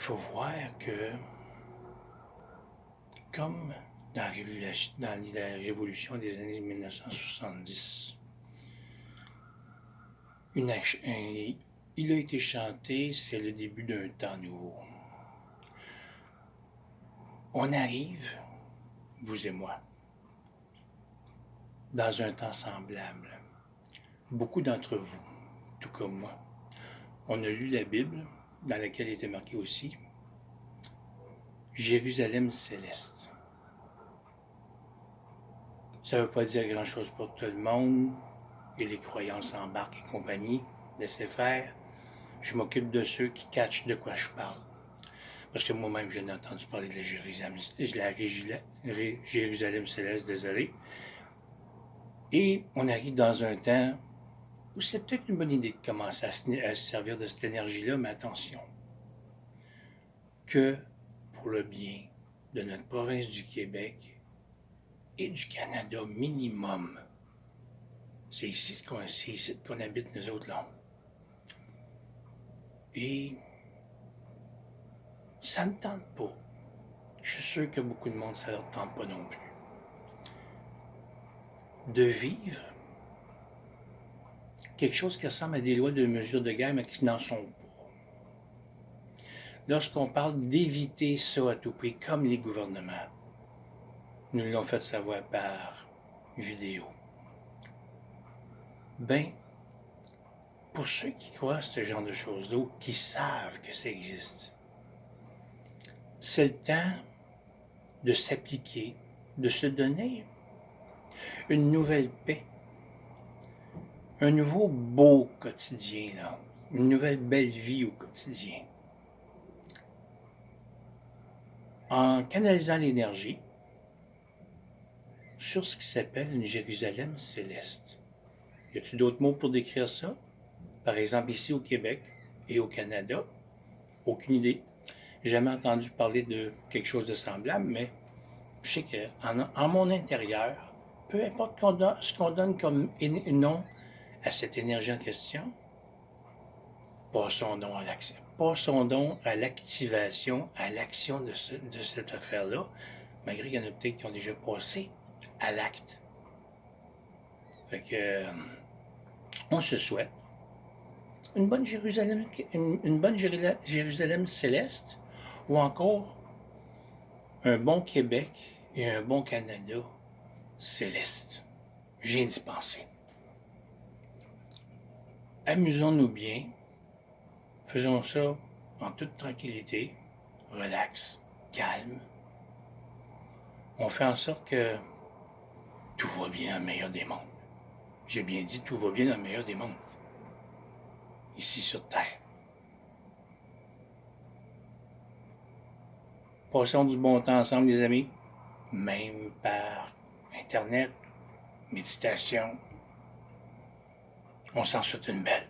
faut voir que, comme dans la révolution des années 1970, il a été chanté, c'est le début d'un temps nouveau. On arrive, vous et moi, dans un temps semblable. Beaucoup d'entre vous, tout comme moi, on a lu la Bible, dans laquelle était marqué aussi Jérusalem céleste. Ça ne veut pas dire grand-chose pour tout le monde, et les croyances embarquent et compagnie, laissez faire. Je m'occupe de ceux qui catchent de quoi je parle. Parce que moi-même, je n'ai entendu parler de la Jérusalem céleste, désolé. Et on arrive dans un temps où c'est peut-être une bonne idée de commencer à se servir de cette énergie-là, mais attention, que pour le bien de notre province du Québec et du Canada minimum. C'est ici qu'on habite, nous autres, là. Et ça ne me tente pas. Je suis sûr que beaucoup de monde, ça ne leur tente pas non plus. De vivre quelque chose qui ressemble à des lois de mesure de guerre, mais qui n'en sont pas. Lorsqu'on parle d'éviter ça à tout prix, comme les gouvernements, nous l'ont fait savoir par vidéo. Ben, pour ceux qui croient à ce genre de choses-là, ou qui savent que ça existe, c'est le temps de s'appliquer, de se donner une nouvelle paix, un nouveau beau quotidien, là, une nouvelle belle vie au quotidien. En canalisant l'énergie sur ce qui s'appelle une Jérusalem céleste. Y a-t-il d'autres mots pour décrire ça? Par exemple, ici au Québec et au Canada, aucune idée. J'ai jamais entendu parler de quelque chose de semblable, mais je sais qu'en mon intérieur, peu importe ce qu'on donne comme nom à cette énergie en question, passons donc à l'action. Passons donc à l'activation, à l'action de cette affaire-là, malgré qu'il y en a peut-être qui ont déjà passé à l'acte. Fait que, on se souhaite une bonne Jérusalem céleste, ou encore un bon Québec et un bon Canada céleste. Je viens d'y penser. Amusons-nous bien. Faisons ça en toute tranquillité, relax, calme. On fait en sorte que tout va bien dans le meilleur des mondes. J'ai bien dit tout va bien dans le meilleur des mondes. Ici sur Terre. Passons du bon temps ensemble, les amis. Même par Internet, méditation. On s'en souhaite une belle.